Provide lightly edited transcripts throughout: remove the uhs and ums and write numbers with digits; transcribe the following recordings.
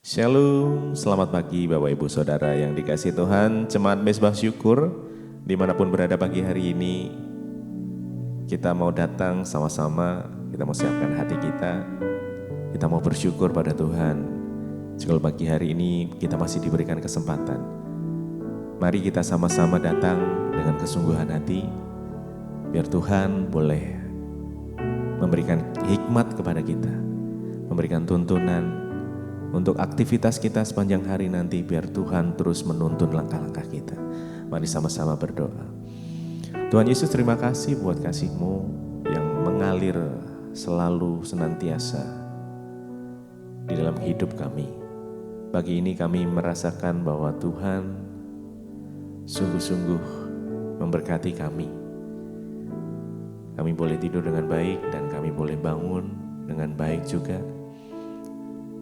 Shalom, selamat pagi Bapak Ibu Saudara yang dikasihi Tuhan. Jemaat Mezbah Syukur, dimanapun berada pagi hari ini, kita mau datang sama-sama, kita mau siapkan hati kita mau bersyukur pada Tuhan. Jika pagi hari ini kita masih diberikan kesempatan, mari kita sama-sama datang dengan kesungguhan hati, biar Tuhan boleh memberikan hikmat kepada kita, memberikan tuntunan, untuk aktivitas kita sepanjang hari nanti, biar Tuhan terus menuntun langkah-langkah kita. Mari sama-sama berdoa. Tuhan Yesus, terima kasih buat kasih-Mu yang mengalir selalu senantiasa di dalam hidup kami. Pagi ini kami merasakan bahwa Tuhan sungguh-sungguh memberkati kami. Kami boleh tidur dengan baik dan kami boleh bangun dengan baik juga.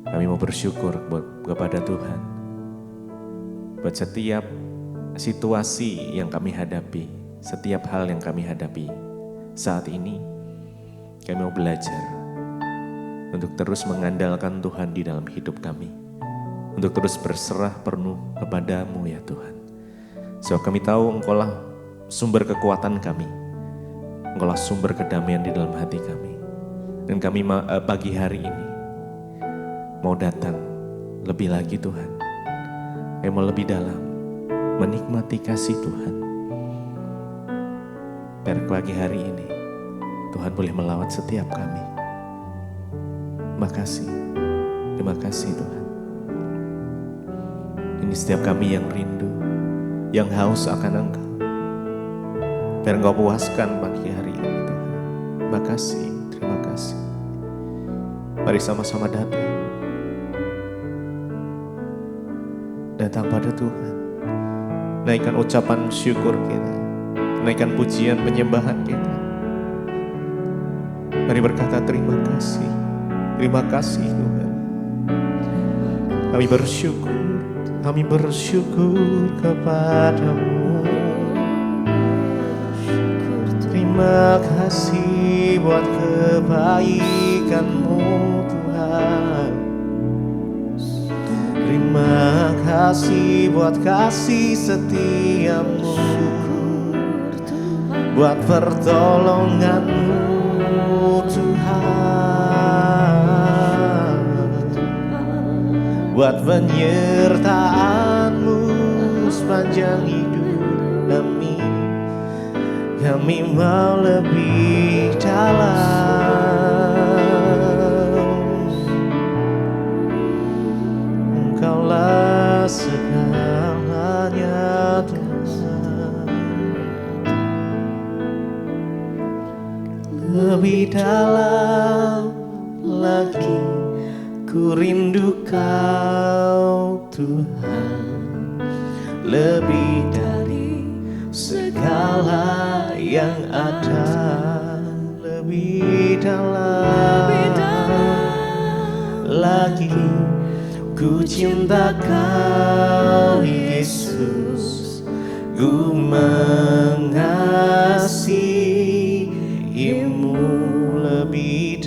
Kami mau bersyukur kepada Tuhan buat setiap situasi yang kami hadapi, setiap hal yang kami hadapi saat ini. Kami mau belajar untuk terus mengandalkan Tuhan di dalam hidup kami, untuk terus berserah penuh kepada-Mu ya Tuhan. Sebab kami tahu Engkaulah sumber kekuatan kami, Engkaulah sumber kedamaian di dalam hati kami. Dan kami pagi hari ini mau datang lebih lagi Tuhan. Kami mau lebih dalam menikmati kasih Tuhan. Biar pagi hari ini Tuhan boleh melawat setiap kami. Terima kasih Tuhan. Ini setiap kami yang rindu, yang haus akan Engkau. Biar Engkau puaskan pagi hari ini Tuhan. Terima kasih. Mari sama-sama datang pada Tuhan. Naikkan ucapan syukur kita, naikkan pujian penyembahan kita. Mari berkata terima kasih Tuhan. Kami bersyukur kepadamu. Terima kasih buat kebaikan-Mu Tuhan. Terima kasih buat kasih setia-Mu, buat pertolongan-Mu Tuhan, buat penyertaan-Mu sepanjang hidup kami. Kami mau lebih dalam. Engkaulah segalanya Tuhan. Lebih dalam lagi ku rindu Kau Tuhan. Lebih dari segala yang ada. Lebih dalam lagi ku cinta Kau Yesus, ku mengasihi-Mu. Lebih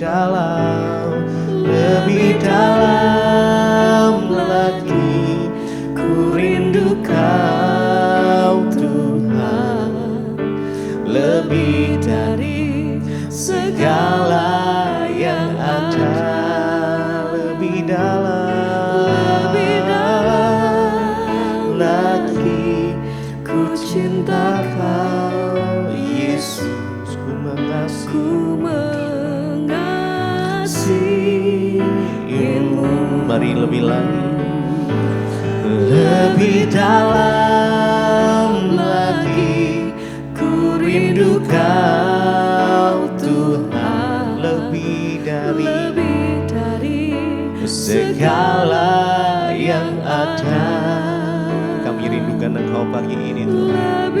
dalam lagi ku rindu Kau Tuhan. Lebih dari segala yang ada. Lebih dalam lagi ku cinta Kau Yesus, ku mengasihi-Mu. Mari lebih lagi. Lebih dalam lagi ku rindu Kau Tuhan. Lebih dari segala yang ada. Kami rindukan Engkau pagi ini Tuhan.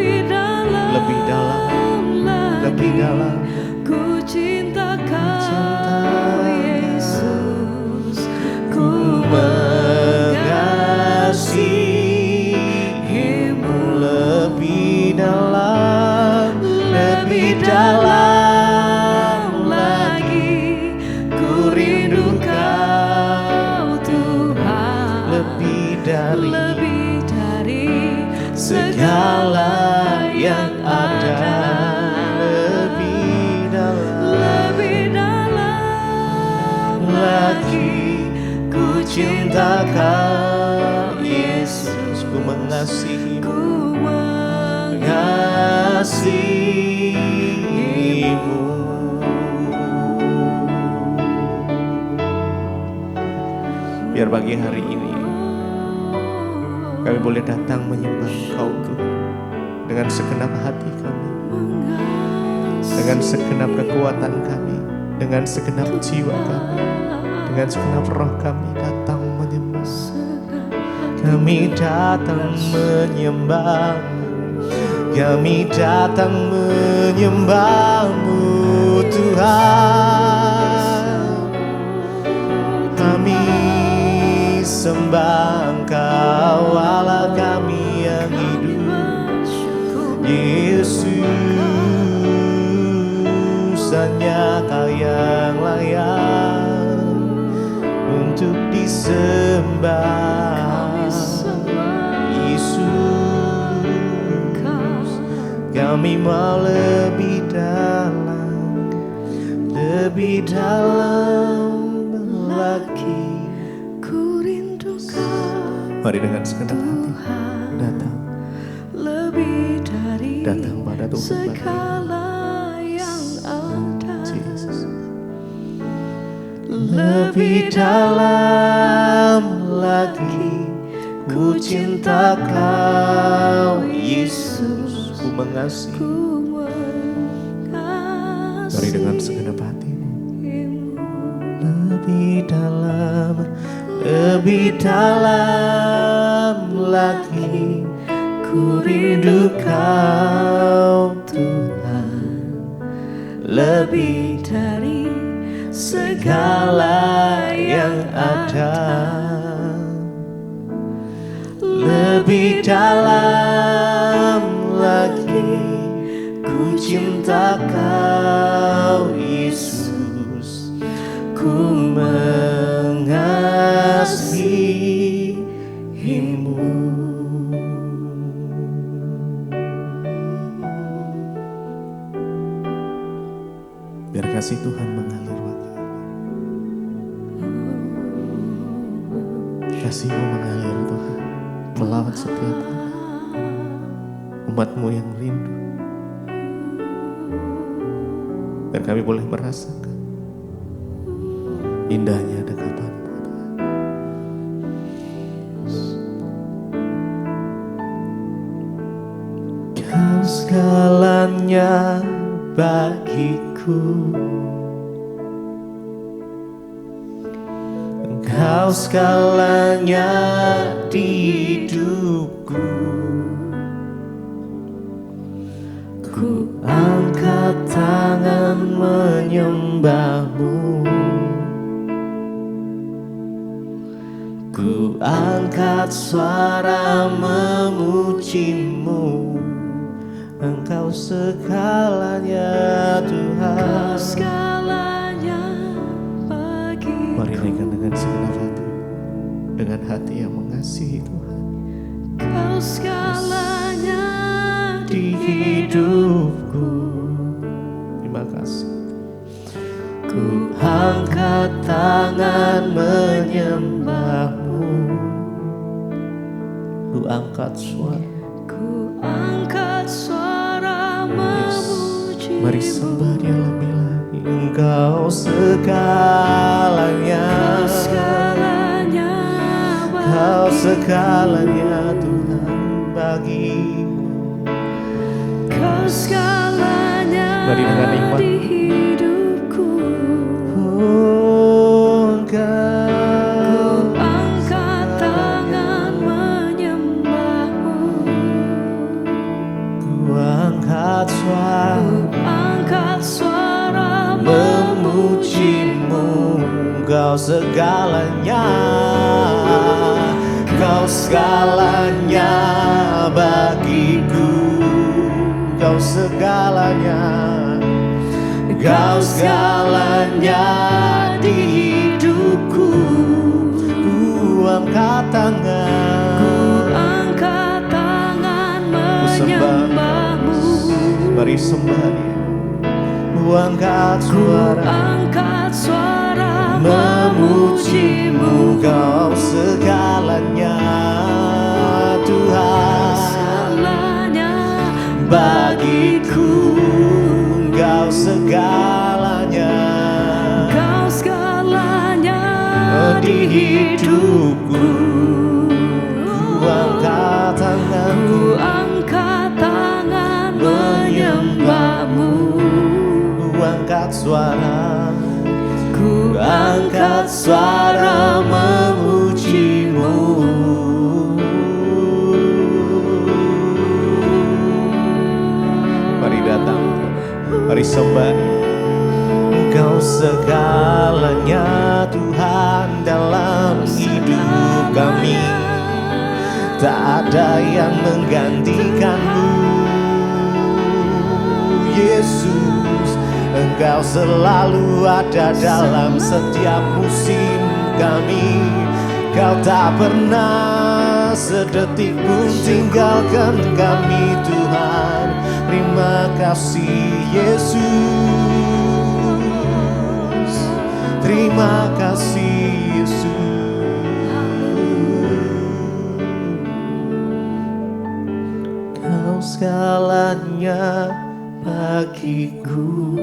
Lebih dalam ku cinta Kau Yesus, ku mengasihi-Mu. Lebih dalam lagi ku rindu Kau Tuhan. cinta Kau Yesus, ku mengasihimu, mengasihimu. Biar pagi hari ini kami boleh datang menyembah Kau Tuhan dengan segenap hati kami, dengan segenap kekuatan kami, dengan segenap jiwa kami, dengan segenap roh kami datang menyembah. Kami datang menyembah-Mu, kami datang menyembah-Mu Tuhan. Kami sembah Engkau Allah kami yang hidup, Yesus, hanya Kau yang layak untuk disembah. Yesus, kami mau lebih dalam lagi. Mari dengan segenap hati datang, datang pada Tuhan segala yang ada. Yesus. Lebih dalam lagi, ku cinta Kau Yesus, ku mengasihi. Mari dengan segenap hatimu, lebih dalam lagi, ku rindu Kau Tuhan, lebih dari segala yang ada. Lebih dalam lagi, ku cinta Kau Yesus, ku mengasihimu. Biar kasih Tuhan mengalir bagi kasih-Mu mengalir Tuhan, melawat setiap umat-Mu yang rindu. Dan kami boleh merasakan indahnya dekatan-Mu Tuhan. Kau segalanya bagiku, Engkau segalanya di hidupku. Ku angkat tangan menyembah-Mu, ku angkat suara memuji-Mu. Engkau segalanya Tuhan. Segalanya bagiku. Mari naikkan dengan segenap hati, dengan hati yang mengasihi Tuhan. Kau segalanya Di hidupku, terima kasih. Ku angkat tangan menyembah-Mu, ku angkat suara. Ku angkat suara memuji-Mu. Mari sembah Dia lebih lagi. Engkau segalanya, Kau segalanya Kau bagiku. segalanya Tuhan bagiku. Kau segalanya Mari dengan iman. di hidupku. Oh, Ku angkat tangan menyembah-Mu. ku angkat suara Ku angkat suara memuji-Mu. Kau segalanya, Kau segalanya bagiku. Kau segalanya, Kau segalanya di hidupku. Ku angkat tangan, Ku angkat tangan ku sembah. menyembah-Mu. Mari sembah Dia. Ku angkat Ku suara angkat suara memuji-Mu. memuji-Mu. Kau segalanya, Kau segalanya di hidupku. Ku angkat tanganku, Ku angkat tangan menyembahmu. ku angkat suara, Ku angkat suara memujimu. Mari datang, mari sembah. Engkau segalanya Tuhan dalam hidup kami. Tak ada yang menggantikanmu, Yesus. Engkau selalu ada dalam setiap musim kami. Kau tak pernah sedetik pun tinggalkan kami, Tuhan. Terima kasih, Yesus. Terima kasih, Yesus. Kau segalanya bagiku.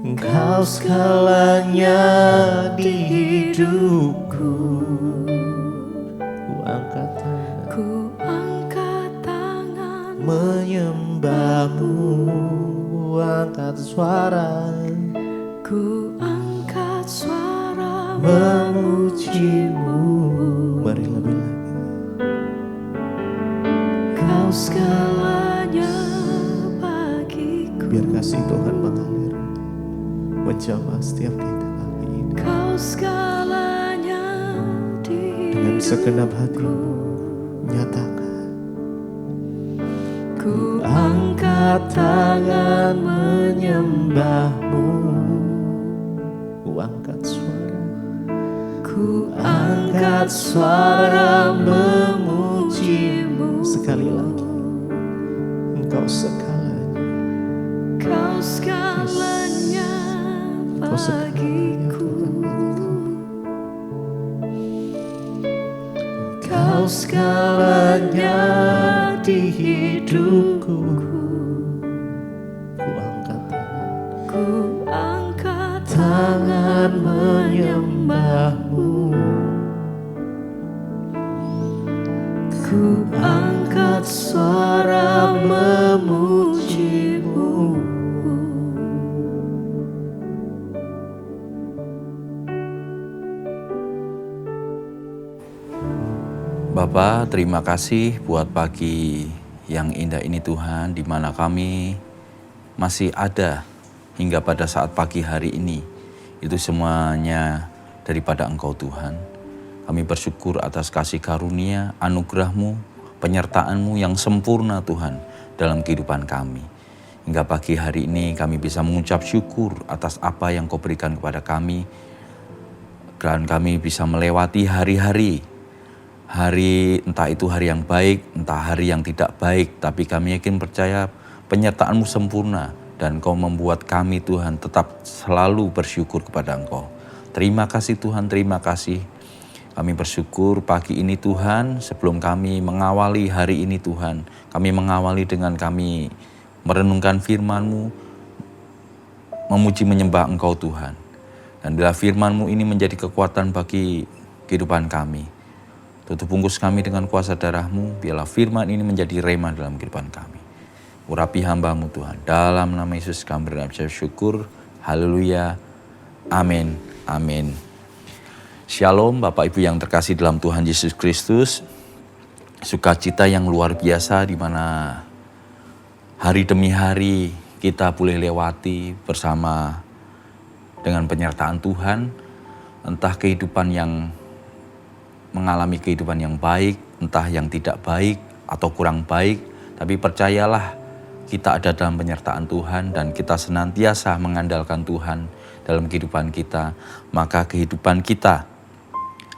Engkau segalanya di hidupku. Ku angkat tangan, Ku angkat tangan menyembahmu. Ku angkat suara, Ku angkat suara memujimu. Mari lebih lagi. Kau segalanya bagiku. Biar kasih Tuhan mengalir, menjamah setiap kita hari ini. Kau segalanya di Dengan segenap hati nyatakan, Ku angkat tangan menyembahmu. Ku angkat suara, Ku angkat suara memujimu. Sekali lagi, Engkau segalanya, Kau segalanya Engkau segalanya bagiku. Tuhan. Kau segalanya di hidupku. Ku angkat tangan, Ku angkat tangan menyembahmu. Ku angkat suara memujimu. Bapa, terima kasih buat pagi yang indah ini Tuhan, di mana kami masih ada hingga pada saat pagi hari ini. Itu semuanya daripada Engkau Tuhan. Kami bersyukur atas kasih karunia, anugerah-Mu, penyertaan-Mu yang sempurna Tuhan dalam kehidupan kami. Hingga pagi hari ini kami bisa mengucap syukur atas apa yang Kau berikan kepada kami. Dan kami bisa melewati hari-hari entah itu hari yang baik, entah hari yang tidak baik, tapi kami yakin percaya penyertaan-Mu sempurna dan Kau membuat kami Tuhan tetap selalu bersyukur kepada Engkau. Terima kasih Tuhan, terima kasih. Kami bersyukur pagi ini Tuhan, sebelum kami mengawali hari ini Tuhan, kami mengawali dengan kami merenungkan firman-Mu, memuji menyembah Engkau Tuhan. Dan bila firman-Mu ini menjadi kekuatan bagi kehidupan kami, tutup bungkus kami dengan kuasa darah-Mu, biarlah firman ini menjadi rema dalam kehidupan kami. Urapi hamba-Mu Tuhan, dalam nama Yesus kami berdoa syukur, haleluya, amin, amin. Shalom Bapak Ibu yang terkasih dalam Tuhan Yesus Kristus, sukacita yang luar biasa di mana hari demi hari kita boleh lewati bersama dengan penyertaan Tuhan, entah kehidupan yang mengalami kehidupan yang baik, entah yang tidak baik atau kurang baik, tapi percayalah kita ada dalam penyertaan Tuhan dan kita senantiasa mengandalkan Tuhan dalam kehidupan kita, maka kehidupan kita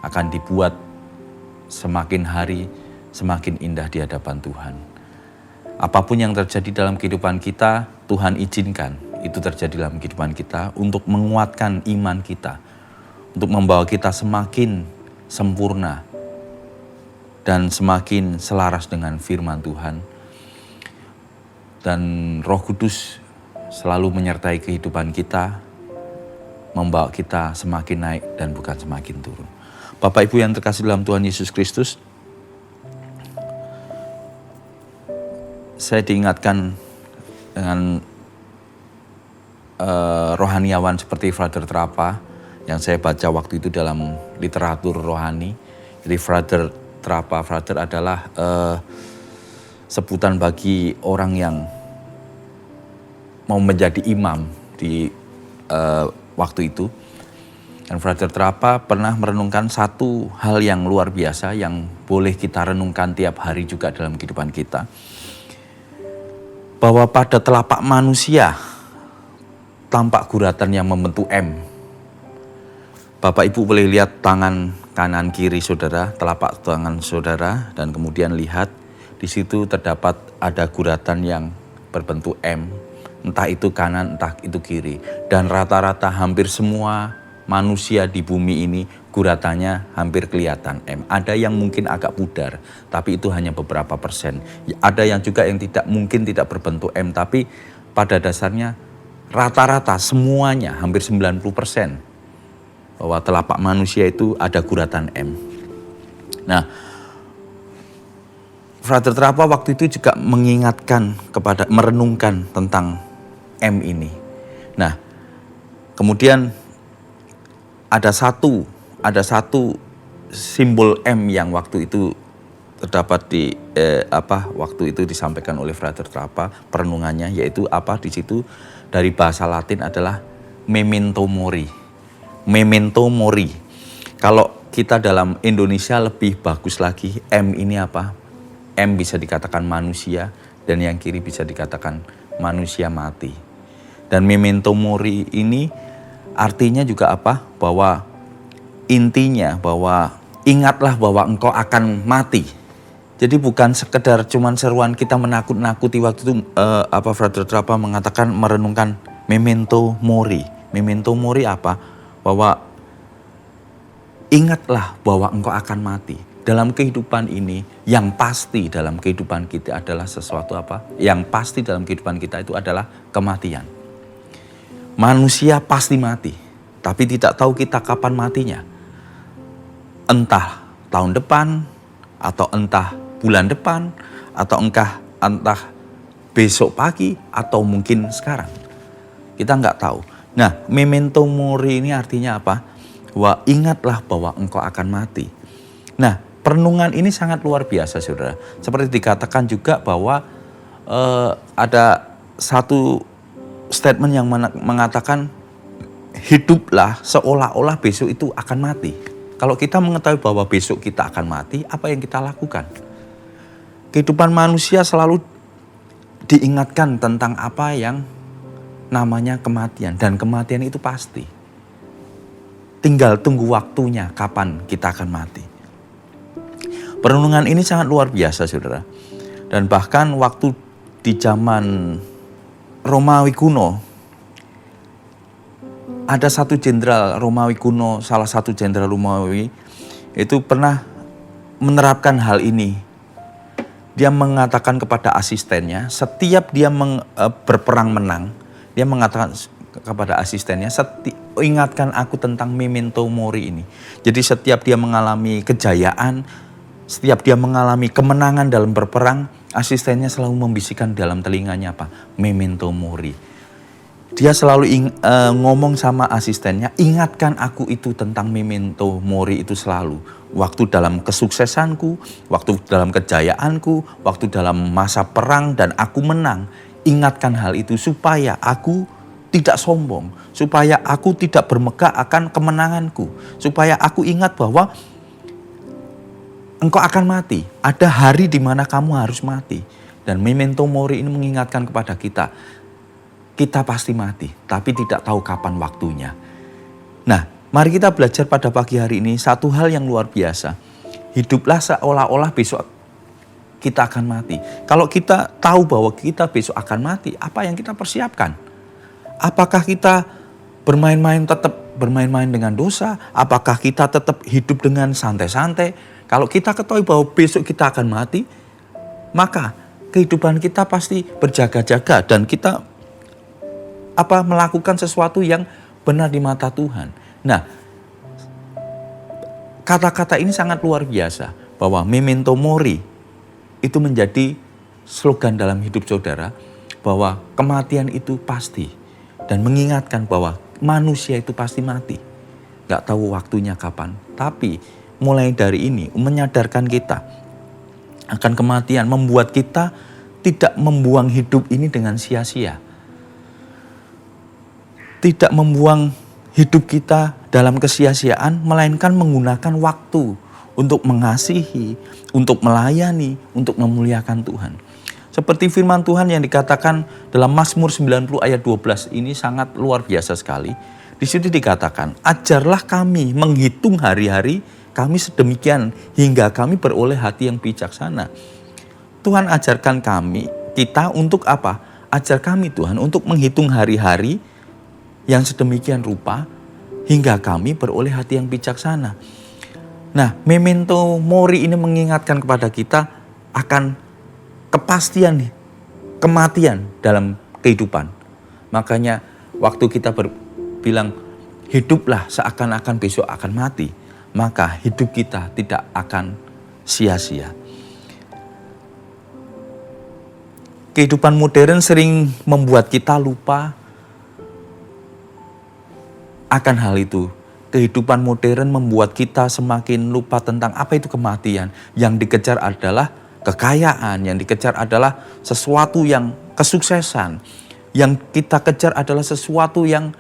akan dibuat semakin hari semakin indah di hadapan Tuhan. Apapun yang terjadi dalam kehidupan kita, Tuhan izinkan itu terjadi dalam kehidupan kita untuk menguatkan iman kita, untuk membawa kita semakin sempurna dan semakin selaras dengan firman Tuhan. dan Roh Kudus selalu menyertai kehidupan kita, membawa kita semakin naik dan bukan semakin turun. Bapak Ibu yang terkasih dalam Tuhan Yesus Kristus, saya diingatkan dengan rohaniawan seperti Frater Trapa yang saya baca waktu itu dalam literatur rohani. Jadi Frater Trapa, Frater adalah sebutan bagi orang yang mau menjadi imam di waktu itu. Dan Frater Trapa pernah merenungkan satu hal yang luar biasa yang boleh kita renungkan tiap hari juga dalam kehidupan kita. Bahwa pada telapak manusia tampak guratan yang membentuk M. Bapak Ibu boleh lihat tangan kanan kiri saudara, telapak tangan saudara, dan kemudian lihat di situ terdapat ada guratan yang berbentuk M. Entah itu kanan, entah itu kiri. Dan rata-rata hampir semua manusia di bumi ini guratannya hampir kelihatan M. Ada yang mungkin agak pudar, tapi itu hanya beberapa persen. Ada yang juga yang mungkin tidak berbentuk M, tapi pada dasarnya rata-rata semuanya hampir 90% bahwa telapak manusia itu ada guratan M. Nah, Frater Trapa waktu itu juga mengingatkan merenungkan tentang M ini. Nah, kemudian ada satu simbol M yang waktu itu terdapat di waktu itu disampaikan oleh Frater Trapa perenungannya, yaitu di situ dari bahasa Latin adalah memento mori. Memento mori. Kalau kita dalam Indonesia lebih bagus lagi, M ini apa? M bisa dikatakan manusia dan yang kiri bisa dikatakan manusia mati. Dan memento mori ini artinya juga apa? Bahwa intinya bahwa ingatlah bahwa engkau akan mati. Jadi bukan sekedar cuman seruan kita menakut-nakuti waktu itu Frater Trapa mengatakan merenungkan memento mori. Memento mori apa? Bahwa ingatlah bahwa engkau akan mati. Dalam kehidupan ini yang pasti dalam kehidupan kita adalah sesuatu apa? Yang pasti dalam kehidupan kita itu adalah kematian. Manusia pasti mati, tapi tidak tahu kita kapan matinya. Entah tahun depan, atau entah bulan depan, atau entah besok pagi, atau mungkin sekarang. Kita nggak tahu. Nah, memento mori ini artinya apa? Bahwa ingatlah bahwa engkau akan mati. Nah, perenungan ini sangat luar biasa, saudara. Seperti dikatakan juga bahwa ada satu statement yang mengatakan hiduplah seolah-olah besok itu akan mati. Kalau kita mengetahui bahwa besok kita akan mati, apa yang kita lakukan? Kehidupan manusia selalu diingatkan tentang apa yang namanya kematian. Dan kematian itu pasti. Tinggal tunggu waktunya kapan kita akan mati. Perenungan ini sangat luar biasa, saudara. Dan bahkan waktu di zaman Romawi kuno, ada satu jenderal Romawi kuno, salah satu jenderal Romawi itu pernah menerapkan hal ini. Dia mengatakan kepada asistennya, setiap dia berperang menang, dia mengatakan kepada asistennya, ingatkan aku tentang memento mori ini. Jadi setiap dia mengalami kejayaan, setiap dia mengalami kemenangan dalam berperang, asistennya selalu membisikkan dalam telinganya apa? Memento mori. Dia selalu ngomong sama asistennya, ingatkan aku itu tentang memento mori itu selalu. Waktu dalam kesuksesanku, waktu dalam kejayaanku, waktu dalam masa perang dan aku menang. Ingatkan hal itu supaya aku tidak sombong, supaya aku tidak bermegah akan kemenanganku, supaya aku ingat bahwa engkau akan mati. Ada hari di mana kamu harus mati. Dan memento mori ini mengingatkan kepada kita, kita pasti mati, tapi tidak tahu kapan waktunya. Nah, mari kita belajar pada pagi hari ini satu hal yang luar biasa. Hiduplah seolah-olah besok kita akan mati. Kalau kita tahu bahwa kita besok akan mati, apa yang kita persiapkan? Apakah kita tetap bermain-main dengan dosa? Apakah kita tetap hidup dengan santai-santai? Kalau kita ketahui bahwa besok kita akan mati, maka kehidupan kita pasti berjaga-jaga dan kita melakukan sesuatu yang benar di mata Tuhan. Nah, kata-kata ini sangat luar biasa bahwa memento mori itu menjadi slogan dalam hidup saudara, bahwa kematian itu pasti dan mengingatkan bahwa manusia itu pasti mati. Gak tahu waktunya kapan, tapi mulai dari ini menyadarkan kita akan kematian, membuat kita tidak membuang hidup ini dengan sia-sia. Tidak membuang hidup kita dalam kesia-siaan, melainkan menggunakan waktu untuk mengasihi, untuk melayani, untuk memuliakan Tuhan. Seperti firman Tuhan yang dikatakan dalam Mazmur 90 ayat 12 ini sangat luar biasa sekali. Di situ dikatakan, ajarlah kami menghitung hari-hari kami sedemikian hingga kami beroleh hati yang bijaksana. Tuhan ajarkan kita untuk apa? Ajar kami Tuhan untuk menghitung hari-hari yang sedemikian rupa hingga kami beroleh hati yang bijaksana. Nah, memento mori ini mengingatkan kepada kita akan kepastian kematian dalam kehidupan. Makanya waktu kita bilang hiduplah seakan-akan besok akan mati, maka hidup kita tidak akan sia-sia. Kehidupan modern sering membuat kita lupa akan hal itu. Kehidupan modern membuat kita semakin lupa tentang apa itu kematian. Yang dikejar adalah kekayaan, yang dikejar adalah sesuatu yang kesuksesan. Yang kita kejar adalah sesuatu yang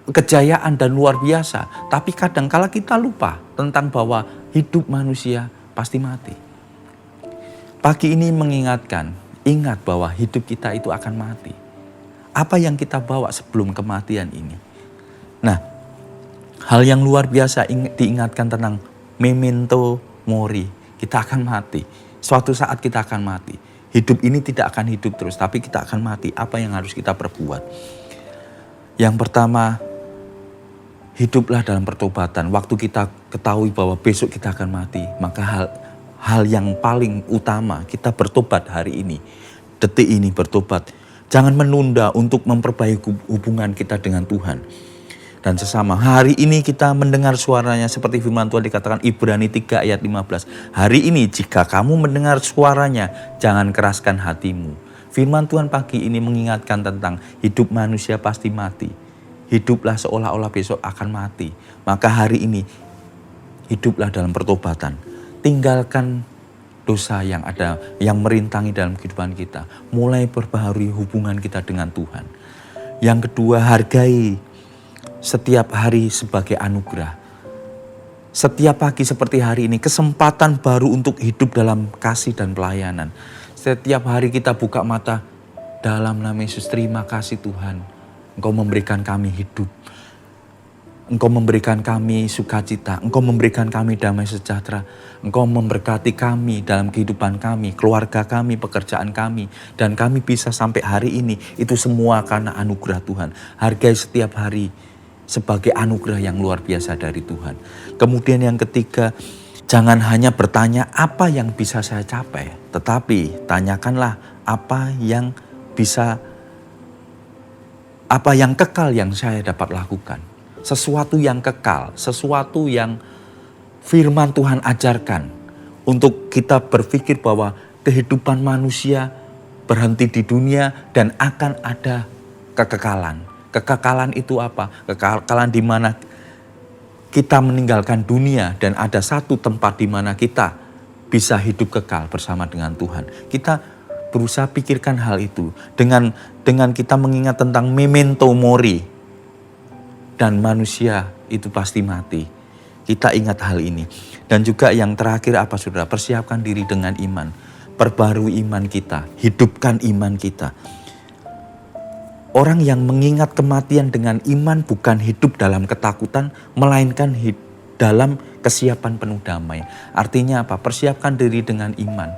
kejayaan dan luar biasa. Tapi kadangkala kita lupa tentang bahwa hidup manusia pasti mati. Pagi ini mengingatkan, ingat bahwa hidup kita itu akan mati. Apa yang kita bawa sebelum kematian ini? Nah, hal yang luar biasa diingatkan tentang memento mori. Kita akan mati. Suatu saat kita akan mati. Hidup ini tidak akan hidup terus, tapi kita akan mati. Apa yang harus kita perbuat? Yang pertama, hiduplah dalam pertobatan. Waktu kita ketahui bahwa besok kita akan mati, maka hal yang paling utama kita bertobat hari ini. Detik ini bertobat. Jangan menunda untuk memperbaiki hubungan kita dengan Tuhan dan sesama. Hari ini kita mendengar suaranya seperti firman Tuhan dikatakan Ibrani 3 ayat 15. Hari ini jika kamu mendengar suaranya, jangan keraskan hatimu. Firman Tuhan pagi ini mengingatkan tentang hidup manusia pasti mati. Hiduplah seolah-olah besok akan mati. Maka hari ini hiduplah dalam pertobatan. Tinggalkan dosa yang ada, yang merintangi dalam kehidupan kita. Mulai perbaharui hubungan kita dengan Tuhan. Yang kedua, hargai setiap hari sebagai anugerah. Setiap pagi seperti hari ini, kesempatan baru untuk hidup dalam kasih dan pelayanan. Setiap hari kita buka mata, dalam nama Yesus terima kasih Tuhan. Engkau memberikan kami hidup. Engkau memberikan kami sukacita. Engkau memberikan kami damai sejahtera. Engkau memberkati kami dalam kehidupan kami, keluarga kami, pekerjaan kami. Dan kami bisa sampai hari ini, itu semua karena anugerah Tuhan. Hargai setiap hari sebagai anugerah yang luar biasa dari Tuhan. Kemudian yang ketiga, jangan hanya bertanya apa yang bisa saya capai, tetapi tanyakanlah apa yang kekal yang saya dapat lakukan. Sesuatu yang kekal, sesuatu yang firman Tuhan ajarkan untuk kita berpikir bahwa kehidupan manusia berhenti di dunia dan akan ada kekekalan. Kekekalan itu apa? Kekekalan di mana kita meninggalkan dunia dan ada satu tempat di mana kita bisa hidup kekal bersama dengan Tuhan. Kita berusaha pikirkan hal itu dengan kita mengingat tentang memento mori dan manusia itu pasti mati. Kita ingat hal ini. Dan juga yang terakhir apa saudara? Persiapkan diri dengan iman. Perbarui iman kita, hidupkan iman kita. Orang yang mengingat kematian dengan iman bukan hidup dalam ketakutan, melainkan dalam kesiapan penuh damai. Artinya apa? Persiapkan diri dengan iman.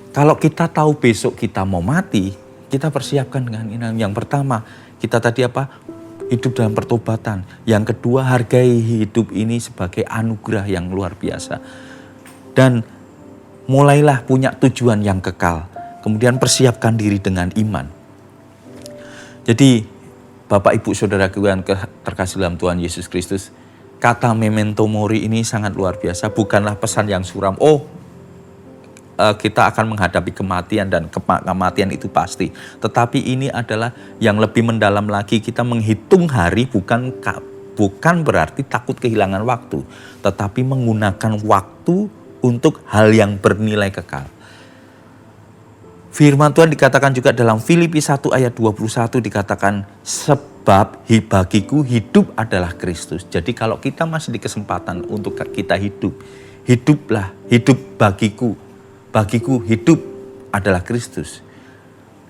Kalau kita tahu besok kita mau mati, kita persiapkan dengan iman. Yang pertama, kita tadi apa? Hidup dalam pertobatan. Yang kedua, hargai hidup ini sebagai anugerah yang luar biasa. Dan mulailah punya tujuan yang kekal. kemudian persiapkan diri dengan iman. Jadi Bapak Ibu Saudaraku yang terkasih dalam Tuhan Yesus Kristus, kata memento mori ini sangat luar biasa, bukanlah pesan yang suram. Kita akan menghadapi kematian dan kematian itu pasti. Tetapi ini adalah yang lebih mendalam lagi, kita menghitung hari bukan berarti takut kehilangan waktu, tetapi menggunakan waktu untuk hal yang bernilai kekal. Firman Tuhan dikatakan juga dalam Filipi 1 ayat 21 dikatakan, sebab bagiku hidup adalah Kristus. Jadi kalau kita masih di kesempatan untuk kita hidup, hiduplah, hidup bagiku hidup adalah Kristus.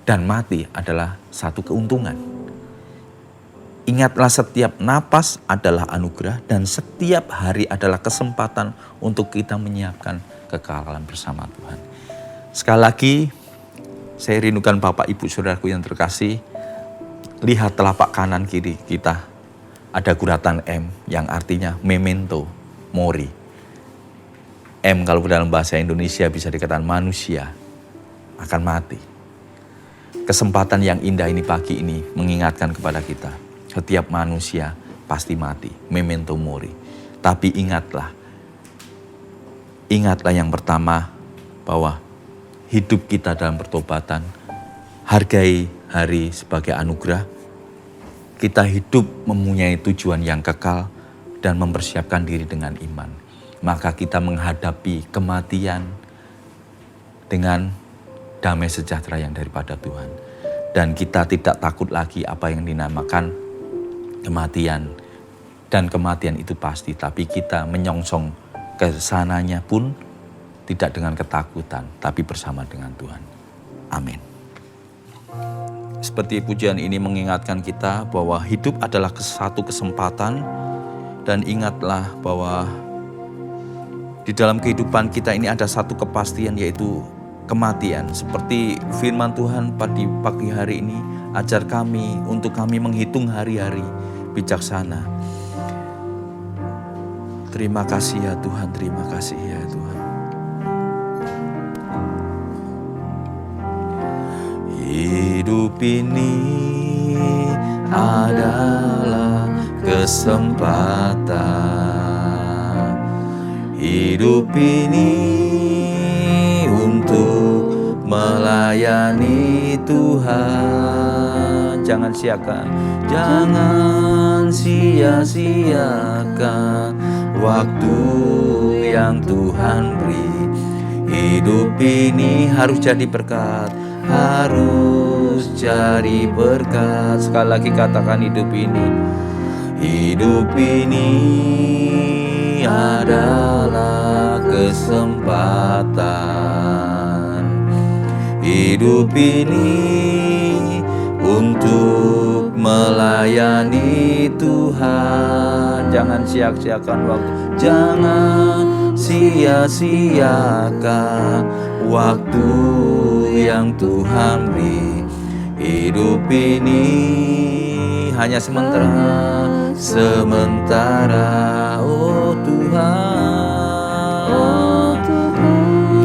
Dan mati adalah satu keuntungan. Ingatlah setiap napas adalah anugerah dan setiap hari adalah kesempatan untuk kita menyiapkan kekalahan bersama Tuhan. Sekali lagi, saya rindukan Bapak Ibu Saudaraku yang terkasih, lihat telapak kanan kiri kita ada guratan M yang artinya memento mori. M kalau dalam bahasa Indonesia bisa dikatakan manusia akan mati. Kesempatan yang indah ini pagi ini mengingatkan kepada kita, setiap manusia pasti mati, memento mori. Tapi ingatlah yang pertama bahwa hidup kita dalam pertobatan, hargai hari sebagai anugerah. Kita hidup mempunyai tujuan yang kekal dan mempersiapkan diri dengan iman. Maka kita menghadapi kematian dengan damai sejahtera yang daripada Tuhan. Dan kita tidak takut lagi apa yang dinamakan kematian. Dan kematian itu pasti, tapi kita menyongsong ke sananya pun tidak dengan ketakutan, tapi bersama dengan Tuhan. Amin. Seperti pujian ini mengingatkan kita bahwa hidup adalah satu kesempatan. Dan ingatlah bahwa di dalam kehidupan kita ini ada satu kepastian, yaitu kematian. Seperti firman Tuhan pada pagi hari ini, ajar kami untuk kami menghitung hari-hari bijaksana. Terima kasih ya Tuhan, terima kasih ya Tuhan. Hidup ini adalah kesempatan. Hidup ini untuk melayani Tuhan. Jangan sia-siakan waktu yang Tuhan beri. Hidup ini harus jadi berkat. Harus cari berkat. Sekali lagi katakan hidup ini. Hidup ini adalah kesempatan. Hidup ini untuk melayani Tuhan. Jangan sia-siakan waktu. Jangan sia-siakan waktu yang Tuhan beri. Hidup ini hanya sementara, oh Tuhan,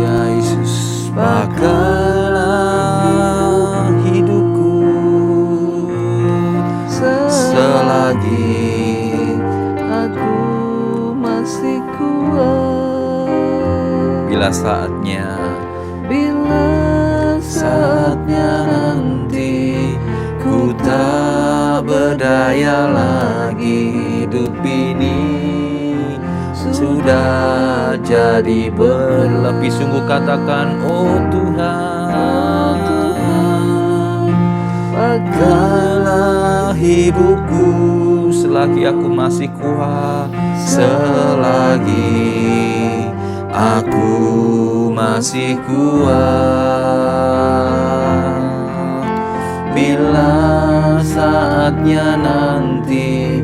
ya Yesus, pakailah hidupku selagi aku masih kuat. Bila saatnya nanti ku tak berdaya lagi. Hidup ini sudah jadi berlebih. Sungguh katakan, oh Tuhan, pakailah hidupku selagi aku masih kuat, selagi aku masih kuat. Bila saatnya nanti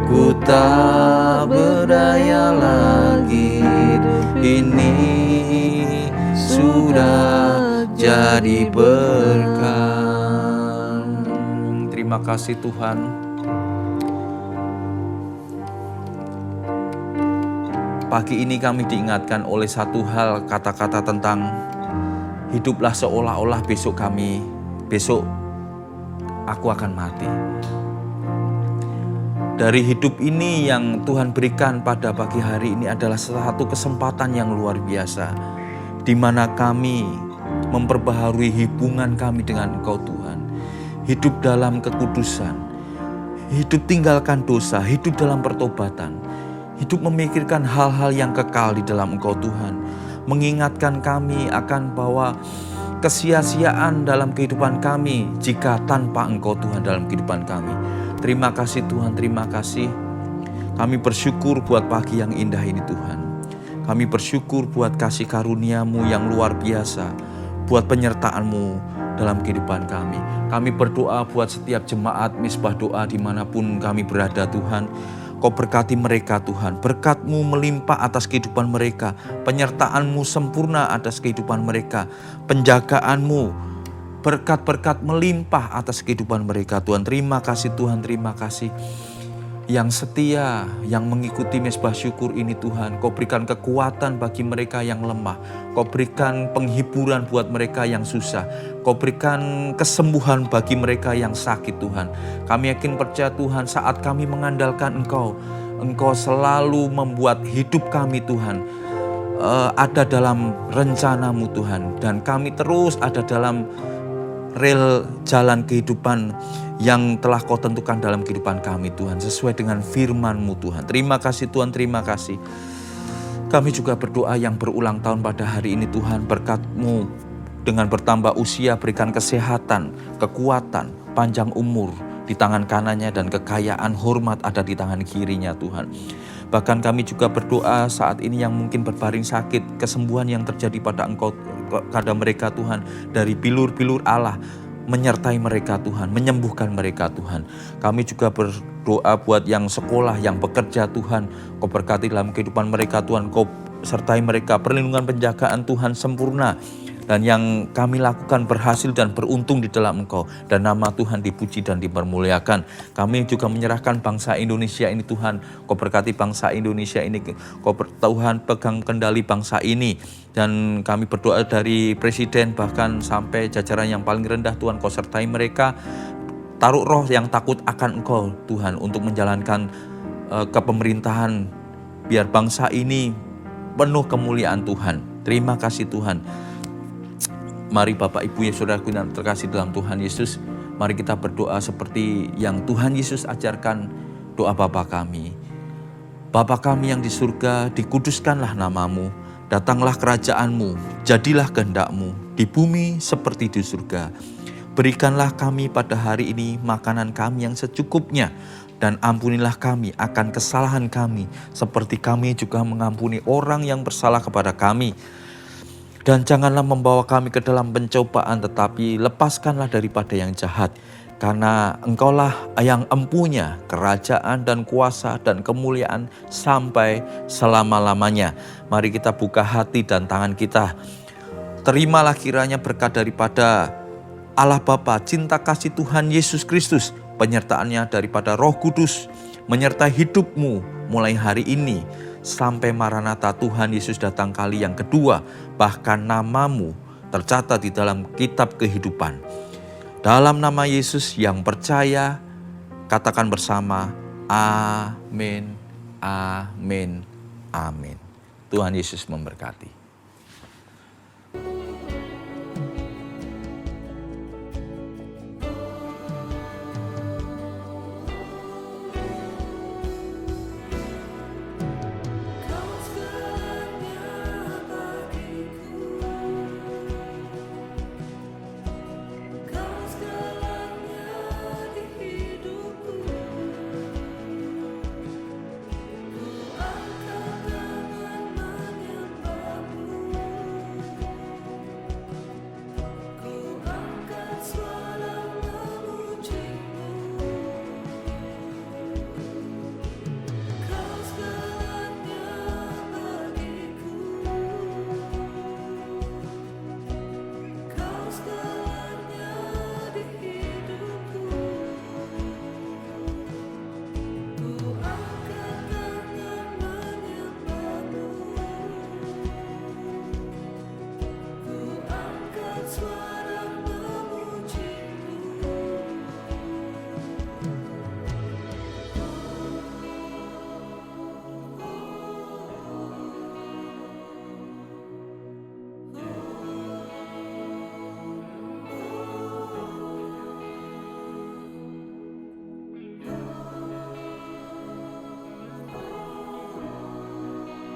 ku tak berdaya lagi, ini sudah jadi berkat. Terima kasih Tuhan. Pagi ini kami diingatkan oleh satu hal, kata-kata tentang hiduplah seolah-olah besok aku akan mati. Dari hidup ini yang Tuhan berikan pada pagi hari ini adalah satu kesempatan yang luar biasa, di mana kami memperbaharui hubungan kami dengan Engkau Tuhan. Hidup dalam kekudusan, hidup tinggalkan dosa, hidup dalam pertobatan, hidup memikirkan hal-hal yang kekal di dalam Engkau Tuhan. Mengingatkan kami akan bahwa kesia-siaan dalam kehidupan kami jika tanpa Engkau Tuhan dalam kehidupan kami. Terima kasih Tuhan, terima kasih. Kami bersyukur buat pagi yang indah ini Tuhan. Kami bersyukur buat kasih karunia-Mu yang luar biasa, buat penyertaan-Mu dalam kehidupan kami. Kami berdoa buat setiap jemaat Misbah Doa dimanapun kami berada Tuhan. Kau berkati mereka Tuhan, berkat-Mu melimpah atas kehidupan mereka, penyertaan-Mu sempurna atas kehidupan mereka, penjagaan-Mu, berkat-berkat melimpah atas kehidupan mereka Tuhan. Terima kasih Tuhan, terima kasih. Yang setia, yang mengikuti Mesbah Syukur ini Tuhan, Kau berikan kekuatan bagi mereka yang lemah. Kau berikan penghiburan buat mereka yang susah. Kau berikan kesembuhan bagi mereka yang sakit Tuhan. Kami yakin percaya Tuhan, saat kami mengandalkan Engkau, Engkau selalu membuat hidup kami Tuhan ada dalam rencana-Mu Tuhan. Dan kami terus ada dalam rel jalan kehidupan yang telah Kau tentukan dalam kehidupan kami Tuhan, sesuai dengan firman-Mu Tuhan. Terima kasih Tuhan, terima kasih. Kami juga berdoa yang berulang tahun pada hari ini Tuhan, berkat-Mu dengan bertambah usia, berikan kesehatan, kekuatan, panjang umur di tangan kanannya, dan kekayaan hormat ada di tangan kirinya Tuhan. Bahkan kami juga berdoa saat ini yang mungkin berbaring sakit, kesembuhan yang terjadi pada Engkau, pada mereka Tuhan, dari bilur-bilur Allah menyertai mereka Tuhan, menyembuhkan mereka Tuhan. Kami juga berdoa buat yang sekolah, yang bekerja Tuhan, Kau berkati dalam kehidupan mereka Tuhan, Kau sertai mereka, perlindungan penjagaan Tuhan sempurna. Dan yang kami lakukan berhasil dan beruntung di dalam Engkau, dan nama Tuhan dipuji dan dipermuliakan. Kami juga menyerahkan bangsa Indonesia ini Tuhan, Kau berkati bangsa Indonesia ini, Kau Tuhan pegang kendali bangsa ini. Dan kami berdoa dari presiden bahkan sampai jajaran yang paling rendah Tuhan, Kau sertai mereka. Taruh roh yang takut akan Engkau Tuhan untuk menjalankan kepemerintahan, biar bangsa ini penuh kemuliaan Tuhan. Terima kasih Tuhan. Mari Bapak Ibu ya saudaraku yang terkasih dalam Tuhan Yesus, mari kita berdoa seperti yang Tuhan Yesus ajarkan doa Bapa kami. Bapa kami yang di surga, dikuduskanlah nama-Mu, datanglah kerajaan-Mu, jadilah kehendak-Mu di bumi seperti di surga. Berikanlah kami pada hari ini makanan kami yang secukupnya, dan ampunilah kami akan kesalahan kami, seperti kami juga mengampuni orang yang bersalah kepada kami. Dan janganlah membawa kami ke dalam pencobaan, tetapi lepaskanlah daripada yang jahat. Karena Engkaulah yang empunya kerajaan dan kuasa dan kemuliaan sampai selama-lamanya. Mari kita buka hati dan tangan kita. Terimalah kiranya berkat daripada Allah Bapa, cinta kasih Tuhan Yesus Kristus, penyertaannya daripada Roh Kudus, menyertai hidupmu mulai hari ini sampai Maranatha Tuhan Yesus datang kali yang kedua, bahkan namamu tercatat di dalam kitab kehidupan. Dalam nama Yesus yang percaya, katakan bersama, amin, amin, amin. Tuhan Yesus memberkati.